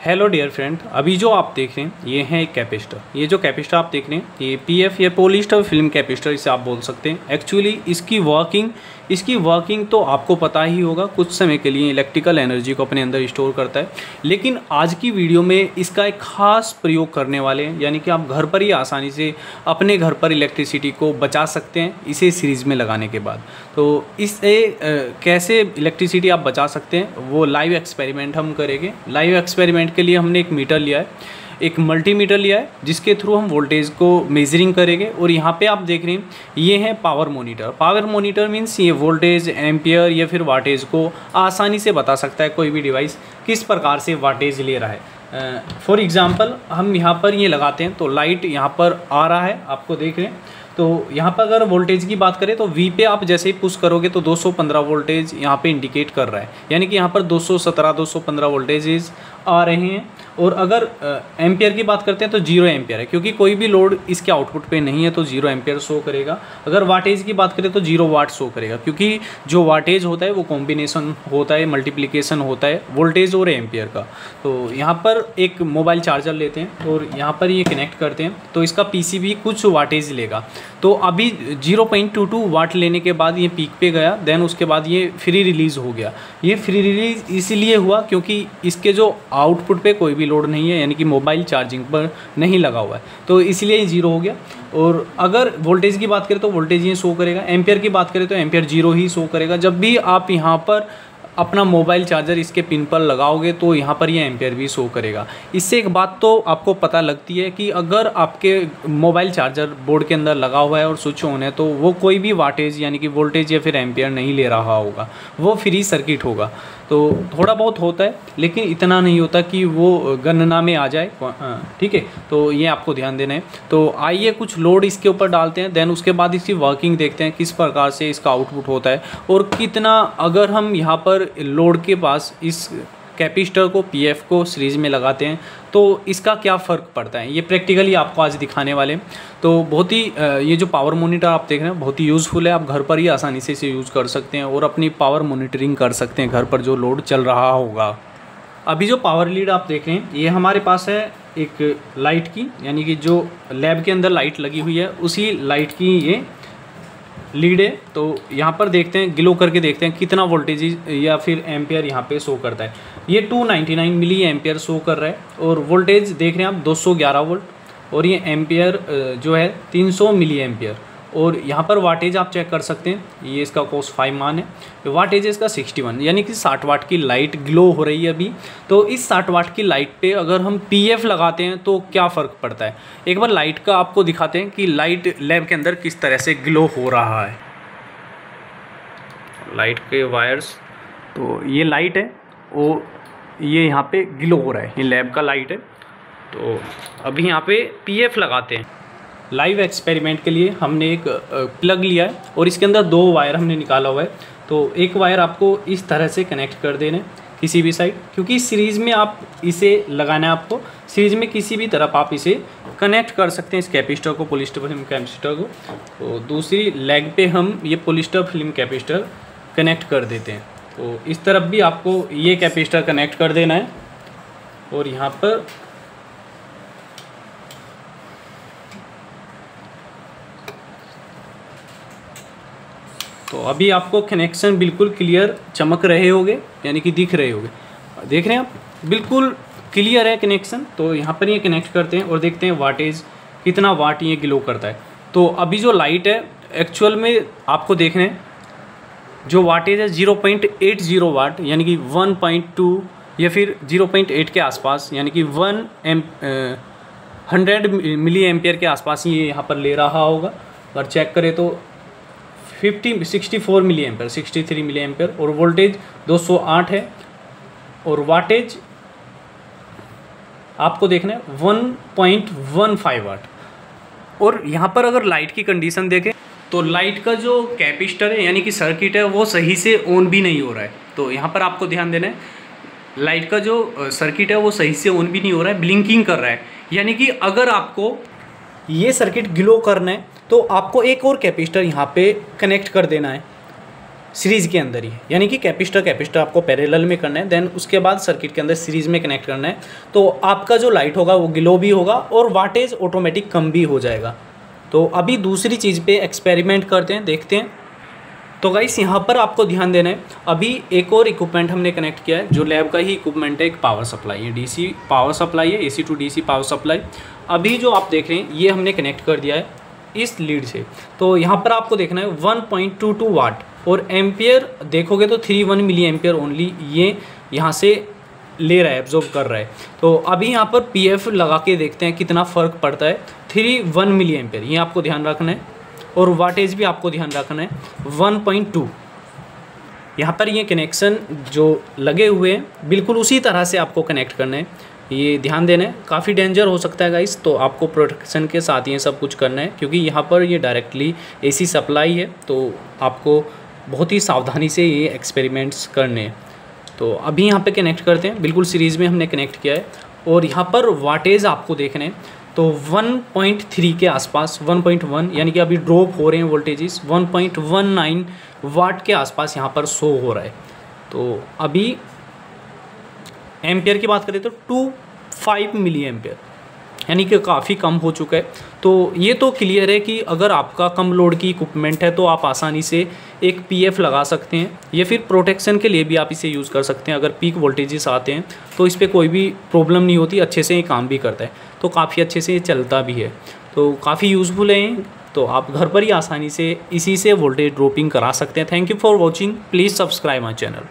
Hello dear friend, अभी जो आप देख रहे हैं ये है एक कैपेसिटर। ये जो कैपेसिटर आप देख रहे हैं ये पीएफ या पॉलिस्टर फिल्म कैपेसिटर इसे आप बोल सकते हैं। एक्चुअली इसकी वर्किंग तो आपको पता ही होगा, कुछ समय के लिए इलेक्ट्रिकल एनर्जी को अपने अंदर स्टोर करता है। लेकिन आज की वीडियो में इसका एक खास प्रयोग करने वाले हैं, यानी कि आप घर पर ही आसानी से अपने घर पर इलेक्ट्रिसिटी को बचा सकते हैं इसे सीरीज़ में लगाने के बाद। तो इसे कैसे इलेक्ट्रिसिटी आप बचा सकते हैं वो लाइव एक्सपेरिमेंट हम करेंगे। लाइव एक्सपेरिमेंट के लिए हमने एक मीटर लिया है, एक मल्टीमीटर लिया है, जिसके थ्रू हम वोल्टेज को मेजरिंग करेंगे। और यहाँ पे आप देख रहे हैं ये है power monitor. Power monitor means ये वोल्टेज, एम्पियर या फिर वाटेज को आसानी से बता सकता है कोई भी डिवाइस किस प्रकार से वाटेज ले रहा है। फॉर एग्ज़ाम्पल हम यहाँ पर ये लगाते हैं तो लाइट यहाँ पर आ रहा है, आपको देख रहे हैं। तो यहाँ पर अगर वोल्टेज की बात करें तो वी पे आप जैसे ही पुश करोगे तो 215 वोल्टेज यहाँ पे इंडिकेट कर रहा है, यानी कि यहाँ पर 217 215 वोल्टेजेस आ रहे हैं। और अगर एम्पियर की बात करते हैं तो 0 एम्पियर है, क्योंकि कोई भी लोड इसके आउटपुट पे नहीं है तो 0 एम्पियर शो करेगा। अगर वाटेज की बात करें तो 0 वाट शो करेगा, क्योंकि जो वाटेज होता है वो कॉम्बिनेशन होता है, मल्टीप्लिकेशन होता है वोल्टेज और एम्पियर का। तो यहाँ पर एक मोबाइल चार्जर लेते हैं और यहाँ पर ये कनेक्ट करते हैं तो इसका पीसीबी कुछ वाटेज लेगा। तो अभी 0.22 वाट लेने के बाद ये पीक पे गया, देन उसके बाद ये फ्री रिलीज़ हो गया। ये फ्री रिलीज़ इसीलिए हुआ क्योंकि इसके जो आउटपुट पे कोई भी लोड नहीं है, यानी कि मोबाइल चार्जिंग पर नहीं लगा हुआ है, तो इसलिए ये 0 हो गया। और अगर वोल्टेज की बात करें तो वोल्टेज ये शो करेगा, एम्पियर की बात करें तो एम्पियर 0 ही शो करेगा। जब भी आप यहाँ पर अपना मोबाइल चार्जर इसके पिन पर लगाओगे तो यहाँ पर ये एम्पियर भी शो करेगा। इससे एक बात तो आपको पता लगती है कि अगर आपके मोबाइल चार्जर बोर्ड के अंदर लगा हुआ है और स्विच ऑन है तो वो कोई भी वाटेज यानी कि वोल्टेज या फिर एम्पियर नहीं ले रहा होगा, वो फ्री सर्किट होगा। तो थोड़ा बहुत होता है लेकिन इतना नहीं होता कि वो गणना में आ जाए, ठीक है। तो ये आपको ध्यान देना है। तो आइए कुछ लोड इसके ऊपर डालते हैं, देन उसके बाद इसकी वर्किंग देखते हैं किस प्रकार से इसका आउटपुट होता है और कितना, अगर हम यहाँ पर लोड के पास इस कैपेसिटर को पीएफ को सीरीज में लगाते हैं तो इसका क्या फ़र्क पड़ता है, ये प्रैक्टिकली आपको आज दिखाने वाले हैं। तो बहुत ही ये जो पावर मोनीटर आप देख रहे हैं बहुत ही यूज़फुल है, आप घर पर ही आसानी से इसे यूज़ कर सकते हैं और अपनी पावर मोनीटरिंग कर सकते हैं घर पर जो लोड चल रहा होगा। अभी जो पावर लीड आप देख रहे हैं ये हमारे पास है एक लाइट की, यानी कि जो लैब के अंदर लाइट लगी हुई है उसी लाइट की ये लीड है। तो यहाँ पर देखते हैं, ग्लो करके देखते हैं कितना वोल्टेज या फिर एम्पियर यहाँ पे शो करता है। ये 299 मिली एम्पियर शो कर रहा है और वोल्टेज देख रहे हैं आप 211 वोल्ट और ये एम्पियर जो है 300 मिली एम्पियर। और यहाँ पर वाटेज आप चेक कर सकते हैं, ये इसका cos 5 मान है, वाटेज इसका 61, यानी कि 60 वाट की लाइट ग्लो हो रही है अभी। तो इस 60 वाट की लाइट पे अगर हम पीएफ लगाते हैं तो क्या फ़र्क पड़ता है, एक बार लाइट का आपको दिखाते हैं कि लाइट लैब के अंदर किस तरह से ग्लो हो रहा है। लाइट के वायर्स, तो ये लाइट है वो ये यहाँ पे ग्लो हो रहा है, ये लैब का लाइट है। तो अभी यहाँ पे पीएफ लगाते हैं। लाइव एक्सपेरिमेंट के लिए हमने एक प्लग लिया है और इसके अंदर 2 वायर हमने निकाला हुआ है। तो एक वायर आपको इस तरह से कनेक्ट कर देना है किसी भी साइड, क्योंकि सीरीज़ में आप इसे लगाना है, आपको सीरीज़ में किसी भी तरफ आप इसे कनेक्ट कर सकते हैं इस कैपेसिटर को, पॉलिस्टर फिल्म कैपेसिटर को। तो दूसरी लेग पे हम ये पॉलिस्टर फिल्म कैपेसिटर कनेक्ट कर देते हैं। तो इस तरफ भी आपको ये कैपेसिटर कनेक्ट कर देना है और यहाँ पर तो अभी आपको कनेक्शन बिल्कुल क्लियर चमक रहे होंगे, यानी कि दिख रहे होंगे, देख रहे हैं आप, बिल्कुल क्लियर है कनेक्शन। तो यहाँ पर ये कनेक्ट करते हैं और देखते हैं वाटेज कितना वाट ये ग्लो करता है। तो अभी जो लाइट है एक्चुअल में आपको देखना है जो वाटेज है 0.80 वाट, यानी कि 1.2 या फिर 0.8 के आसपास, यानी कि 100 मिली एम्पियर के आसपास ये यहाँ पर ले रहा होगा। अगर चेक करें तो 64 मिली एम्पियर, 63 मिली एम्पियर और वोल्टेज 208 है और वाटेज आपको देखना है 1.15 वाट। और यहाँ पर अगर लाइट की कंडीशन देखें तो लाइट का जो कैपेसिटर है यानी कि सर्किट है वो सही से ऑन भी नहीं हो रहा है। तो यहाँ पर आपको ध्यान देना है, लाइट का जो सर्किट है वो सही से ऑन भी नहीं हो रहा है, ब्लिंकिंग कर रहा है। यानी कि अगर आपको ये सर्किट ग्लो करना है तो आपको एक और कैपेसिटर यहाँ पे कनेक्ट कर देना है। सीरीज़ के अंदर ही है, यानी कि कैपेसिटर आपको पैरेलल में करना है, देन उसके बाद सर्किट के अंदर सीरीज़ में कनेक्ट करना है। तो आपका जो लाइट होगा वो ग्लो भी होगा और वाटेज ऑटोमेटिक कम भी हो जाएगा। तो अभी दूसरी चीज़ पे एक्सपेरिमेंट करते हैं, देखते हैं। तो गाइस यहाँ पर आपको ध्यान देना है, अभी एक और इक्विपमेंट हमने कनेक्ट किया है जो लैब का ही इक्विपमेंट है, एक पावर सप्लाई है, DC पावर सप्लाई है, AC to DC power supply. अभी जो आप देख रहे हैं ये हमने कनेक्ट कर दिया है इस लीड से। तो यहाँ पर आपको देखना है 1.22 वाट और एम्पियर देखोगे तो 31 मिली एम्पियर ओनली ये यहाँ से ले रहा है, एब्जॉर्ब कर रहा है। तो अभी यहाँ पर PF लगा के देखते हैं कितना फ़र्क पड़ता है। 31 मिली एम्पियर ये आपको ध्यान रखना है और वाटेज भी आपको ध्यान रखना है 1.2। यहाँ पर ये कनेक्शन जो लगे हुए हैं बिल्कुल उसी तरह से आपको कनेक्ट करना है, ये ध्यान देना है। काफ़ी डेंजर हो सकता है गाइस, तो आपको प्रोटेक्शन के साथ ये सब कुछ करना है क्योंकि यहाँ पर ये डायरेक्टली AC सप्लाई है, तो आपको बहुत ही सावधानी से ये एक्सपेरिमेंट्स करने हैं। तो अभी यहाँ पे कनेक्ट करते हैं, बिल्कुल सीरीज़ में हमने कनेक्ट किया है और यहाँ पर वाटेज आपको देखने हैं तो 1.3 के आसपास 1.1 यानी कि अभी ड्रॉप हो रहे हैं वोल्टेजेस, 1.19 वाट के आसपास यहाँ पर शो हो रहा है। तो अभी एम्पियर की बात करें तो 25 मिली एम्पियर यानी कि काफ़ी कम हो चुका है। तो ये तो क्लियर है कि अगर आपका कम लोड की इक्विपमेंट है तो आप आसानी से एक PF लगा सकते हैं या फिर प्रोटेक्शन के लिए भी आप इसे यूज़ कर सकते हैं। अगर पीक वोल्टेजेस आते हैं तो इस पर कोई भी प्रॉब्लम नहीं होती, अच्छे से ये काम भी करता है, तो काफ़ी अच्छे से ये चलता भी है, तो काफ़ी यूज़फुल है। तो आप घर पर ही आसानी से इसी से वोल्टेज ड्रॉपिंग करा सकते हैं। Thank you for watching, please subscribe my channel.